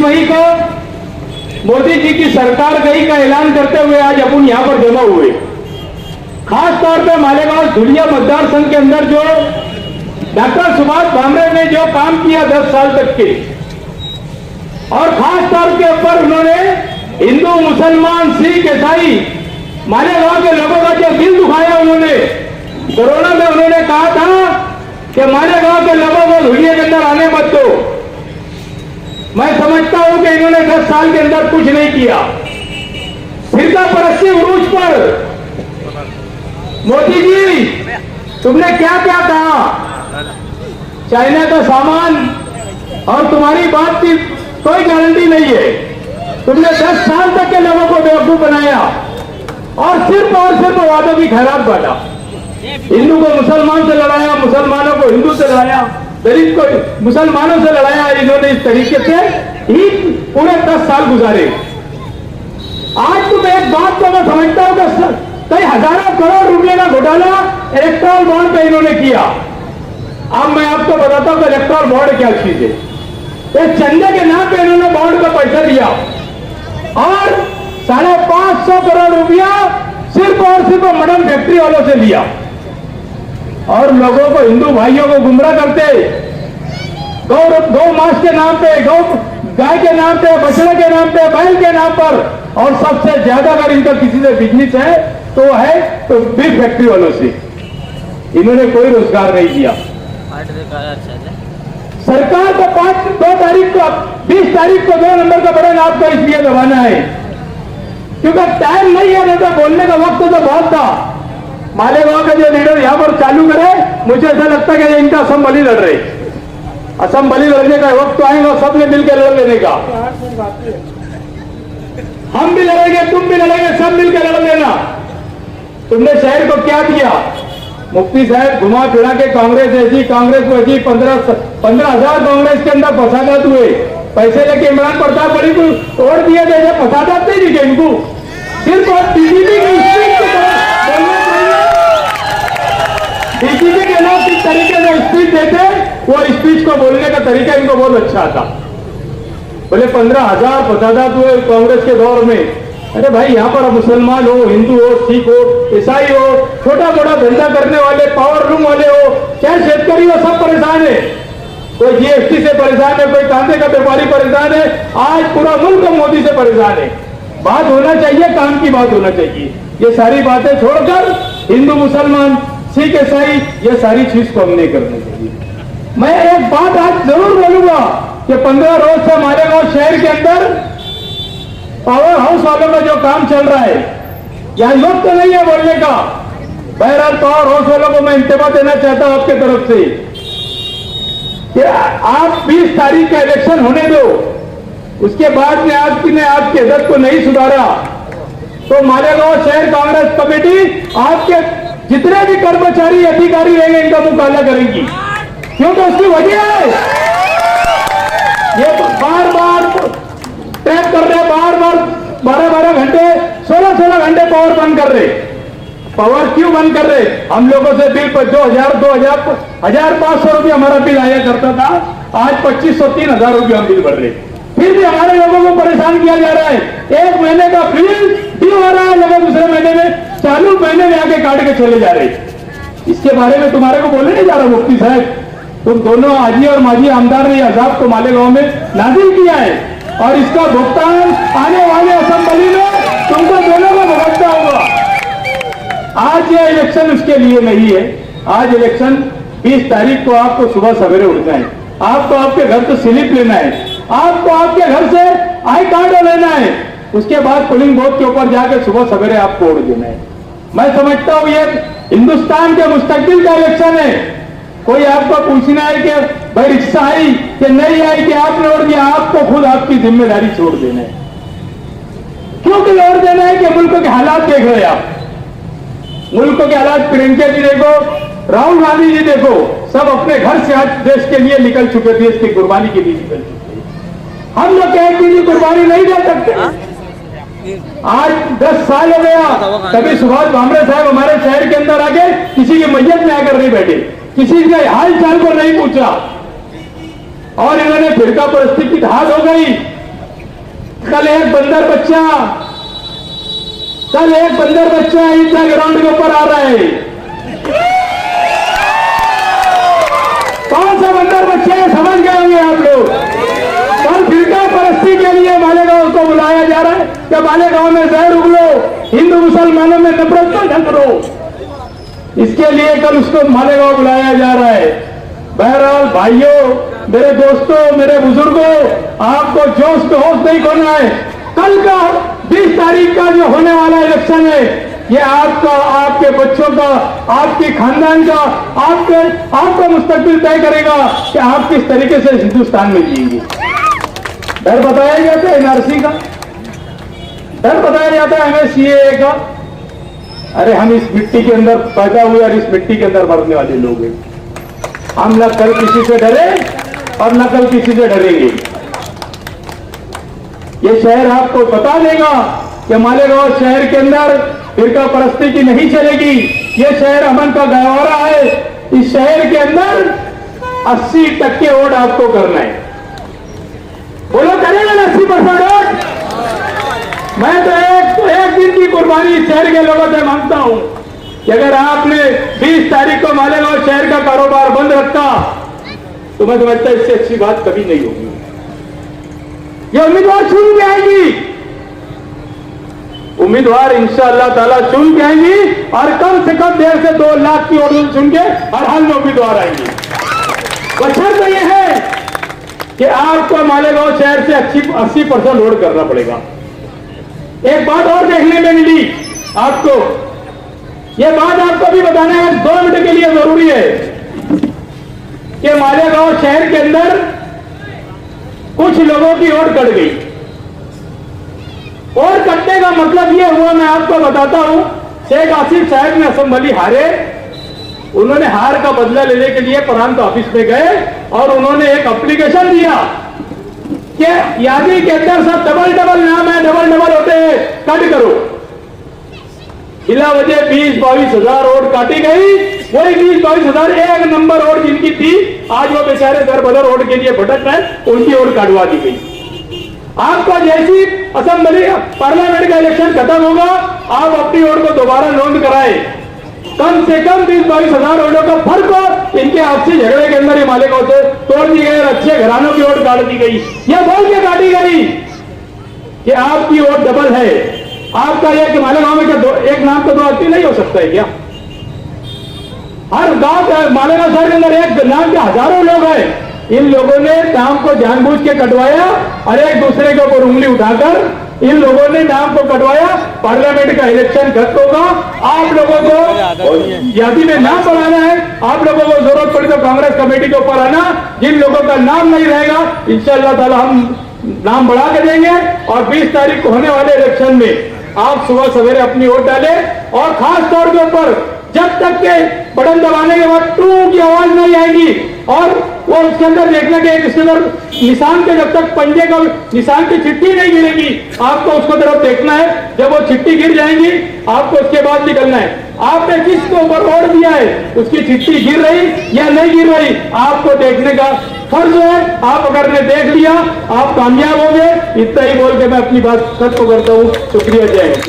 मई को मोदी जी की सरकार गई का ऐलान करते हुए आज अपन यहां पर जमा हुए। खास तौर पे मालेगांव धुलिया मतदार संघ के अंदर जो डॉक्टर सुभाष भामरे ने जो काम किया 10 साल तक के, और खास तौर के ऊपर उन्होंने हिंदू मुसलमान सिख ईसाई मालेगांव के लोगों का जो दिल दुखाया, उन्होंने कोरोना में उन्होंने कहा था कि मालेगांव के लोगों को धुलिया के अंदर आने मत दो। मैं समझता हूं कि इन्होंने 10 साल के अंदर कुछ नहीं किया। फिरका परस्ती उरूज पर मोदी जी तुमने क्या क्या कहा, चाइना का सामान, और तुम्हारी बात की कोई गारंटी नहीं है। तुमने 10 साल तक के लोगों को बेवकूफ बनाया और सिर्फ वादों की खैरात बांटा। हिंदू को मुसलमान से लड़ाया, मुसलमानों को हिंदू से लड़ाया, गरीब को मुसलमानों से लड़ाया। इन्होंने इस तरीके से ही पूरे 10 साल गुजारे। आज तो मैं एक बात को मैं समझता हूं कि कई हजारों करोड़ रुपए का घोटाला इलेक्टोरल बॉन्ड पे इन्होंने किया। अब मैं आपको बताता हूं कि इलेक्टोरल बॉन्ड क्या चीज है। एक चंदे के नाम पे इन्होंने बॉन्ड का पैसा दिया और 550 करोड़ रुपया सिर्फ और सिर्फ मटन फैक्ट्री वालों से लिया और लोगों को, हिंदू भाइयों को गुमराह करते, गौ मांस के नाम पे, गाय के नाम पे, बछड़े के नाम पे, बैल के नाम पर, और सबसे ज्यादा अगर इनका किसी से बिजनेस है तो है तो बीफ फैक्ट्री वालों से। इन्होंने कोई रोजगार नहीं दिया। सरकार को 2 तारीख को 20 तारीख को 2 नंबर का बटन आपको इसलिए दबाना है क्योंकि टाइम नहीं है, नहीं तो बोलने का वक्त तो बहुत था। मालेगांव का जो लीडर यहां पर चालू करे, मुझे ऐसा लगता है कि इनका असम बली लड़ रहे। असम बली लड़ने का वक्त तो आएगा, सबने मिलकर लड़ लेने का। हम भी लड़ेंगे, तुम भी लड़ेंगे, सब मिलकर लड़ लेना। तुमने शहर को क्या दिया? मुफ्ती साहब घुमा फिरा के कांग्रेस ऐसी, कांग्रेस वैसी, 15,000 कांग्रेस के अंदर फसादात हुए। पैसे लेके इमरान प्रताप बड़ी को तोड़ दिया, जैसे फसादात नहीं दिखे इनको। सिर्फ बीजेपी की स्पीच की तरफ बीजेपी के लोग किस तरीके से स्पीच देते, वो स्पीच को बोलने का तरीका इनको बहुत अच्छा था। बोले 15,000 फसादात हुए कांग्रेस के दौर में। अरे भाई, यहाँ पर मुसलमान हो, हिंदू हो, सिख हो, ईसाई हो, छोटा मोटा धंधा करने वाले, पावर लूम वाले हो, चाहे शेतकरी हो, सब परेशान है। कोई जीएसटी से परेशान है, कोई कांदे का व्यापारी परेशान है। आज पूरा मुल्क मोदी से परेशान है। बात होना चाहिए, काम की बात होना चाहिए। ये सारी बातें छोड़कर हिंदू मुसलमान सिख ईसाई ये सारी चीज को हम नहीं करनी चाहिए। मैं एक बात आज जरूर बोलूंगा कि 15 रोज से मालेगांव शहर के अंदर पावर हाउस वालों का जो काम चल रहा है, यहां वक्त तो नहीं है बोलने का। बहरहाल पावर हाउस वालों को मैं इंतबा देना चाहता हूं आपके तरफ से कि आप 20 तारीख का इलेक्शन होने दो। उसके बाद में आपने आपकी इज्जत को नहीं सुधारा तो मालेगांव शहर कांग्रेस कमेटी आपके जितने भी कर्मचारी अधिकारी रहेंगे इनका मुंह काला करेंगी। क्योंकि उसकी वजह है ये बार बार ट्रैप कर रहे, बार बार 12-12 घंटे 16-16 घंटे पावर बंद कर रहे। पावर क्यों बंद कर रहे? हम लोगों से बिल 1,500 रुपये हमारा बिल आया करता था, आज 2,500-3,000 रुपये हम बिल भर रहे। फिर भी हमारे लोगों को परेशान किया जा रहा है। एक महीने का बिल ड्यू हो रहा है, लोग दूसरे महीने में, चालू महीने में आके काट के चले जा रहे। इसके बारे में तुम्हारे को बोलने नहीं जा रहा मुफ्ती साहब। तुम दोनों आजी और माजी आमदार ने अजाब को मालेगांव में नाजिल किया है और इसका भुगतान आने वाले असेंबली में तुमको दोनों को भुगतना होगा। आज ये इलेक्शन उसके लिए नहीं है। आज इलेक्शन 20 तारीख को आपको सुबह सवेरे उठना है, आपको आपके घर से स्लिप लेना है, आपको आपके घर से आई कार्ड लेना है, उसके बाद पोलिंग बूथ के ऊपर जाकर सुबह सवेरे आपको वोट देना है। मैं समझता हूं ये हिंदुस्तान के मुस्तकबिल का इलेक्शन है। कोई आपको पूछना है कि भाई रिक्शा आई कि नहीं आई कि आपने वोट दिया, आपको खुद आपकी जिम्मेदारी छोड़ देना है। क्योंकि वोट देना है कि मुल्क के हालात देख रहे हैं आप, मुल्क के हालात। प्रियंका जी देखो, राहुल गांधी जी देखो, सब अपने घर से आज देश के लिए निकल चुके, देश की कुर्बानी के लिए निकल चुके। हम लोग क्या की कुर्बानी नहीं दे सकते। आज 10 साल हो गया, कभी सुभाष भामरे साहब हमारे शहर के अंदर आके किसी की मैयत में आकर नहीं बैठे, किसी के हाल चाल को नहीं पूछा। और इन्होंने फिरका परिस्थिति की ढाल हो गई, कल एक बंदर बच्चा ईदगाह ग्राउंड के ऊपर आ रहा है। कौन सा बंदर बच्चे हैं समझ गए होंगे आप लोग। कल फिरका परस्ती के लिए मालेगांव को बुलाया जा रहा है कि मालेगांव में जहर उगलो, हिंदू मुसलमानों में नफरत पैदा करो, इसके लिए कल उसको मालेगांव बुलाया जा रहा है। बहरहाल भाइयों, मेरे दोस्तों, मेरे बुजुर्गों, आपको जोश पे होश नहीं खोना है। कल का 20 तारीख का जो होने वाला इलेक्शन है, ये आपका, आपके बच्चों का, आपके खानदान का, आपका मुस्तकबिल तय करेगा कि आप किस तरीके से हिंदुस्तान में जिएंगे। डर बताया जाता है एनआरसी का, डर बताया जाता है MSCA का। अरे हम इस मिट्टी के अंदर पैदा हुए और इस मिट्टी के अंदर मरने वाले लोग हैं। हम न कल किसी से डरे और न कल किसी से डरेंगे। ये शहर आपको बता देगा कि मालेगांव शहर के अंदर फिरका परस्ती की नहीं चलेगी। ये शहर अमन का गहवारा है। इस शहर के अंदर 80% वोट आपको करना है। बोलो करेगा ना 80% वोट? मैं तो एक दिन की कुर्बानी इस शहर के लोगों से मांगता हूं कि अगर आपने 20 तारीख को मालेगांव शहर का कारोबार बंद रखा तो मैं समझता इससे अच्छी बात कभी नहीं होगी। ये उम्मीदवार चुन के आएगी, उम्मीदवार इंशाअल्लाह ताला चुन के आएंगी और कम से कम 1.5 से 2 लाख की वोट चुन के हर हाल में उम्मीदवार आएंगी। वजह तो यह है कि आपको मालेगांव शहर से 80% वोट करना पड़ेगा। एक बात और देखने में मिली आपको, यह बात आपको भी बताना है, 2 मिनट के लिए जरूरी है कि मालेगांव शहर के अंदर कुछ लोगों की वोट कट गई। और कटने का मतलब यह हुआ, मैं आपको बताता हूं। शेख आसिफ साहब ने असेंबली हारे, उन्होंने हार का बदला लेने के लिए प्रांत ऑफिस में गए और उन्होंने एक एप्लीकेशन दिया कि यादी के अंदर सब डबल नाम है, डबल होते हैं, कट करो। बिला वजह 20-22 हजार वोट काटी गई। वही 20-22 हजार एक नंबर वोट जिनकी थी, आज वो बेचारे दर बदर वोट के लिए भटक रहे, उनकी वोट काटवा दी गई। आपका जैसी असेंबली पार्लियामेंट का इलेक्शन खत्म होगा, आप अपनी वोट को दोबारा नोंद कराए। कम से कम 20-22 हजार वोटों का फर्क हो, इनके आपसी झगड़े के अंदर ये मालेगांव से तोड़ दी गई और अच्छे घरानों की वोट काट दी गई। यह बोल के काटी गई कि आपकी वोट डबल है। आपका यह कि मालेगांव में क्या एक नाम तो 2 आदमी नहीं हो सकता है क्या? हर गांव मालेगांव शहर के अंदर एक नाम के हजारों लोग हैं। इन लोगों ने नाम को जानबूझ के कटवाया और एक दूसरे के ऊपर उंगली उठाकर इन लोगों ने नाम को कटवाया। पार्लियामेंट का इलेक्शन खत्म होगा, आप लोगों को यादी में नाम बढ़ाना है। आप लोगों को जरूरत पड़ी तो कांग्रेस कमेटी के ऊपर आना। जिन लोगों का नाम नहीं रहेगा इंशाअल्लाह ताला हम नाम बढ़ा के देंगे। और 20 तारीख को होने वाले इलेक्शन में आप सुबह सवेरे अपनी वोट डालें और खास तौर के ऊपर जब तक के बटन दबाने के बाद टू की आवाज नहीं आएगी और वो उसके अंदर देखना कि इसके अंदर निशान के जब तक पंजे का निशान की चिट्ठी नहीं गिरेगी, आपको उसको तरफ देखना है। जब वो चिट्ठी गिर जाएंगी आपको उसके बाद निकलना है। आपने किसको ऊपर वोट दिया है, उसकी चिट्ठी गिर रही या नहीं गिर रही, आपको देखने का फर्ज है। आप अगर ने देख लिया आप कामयाब हो गए। इतना ही बोल के मैं अपनी बात खत्म करता हूँ। शुक्रिया, जय हिंद।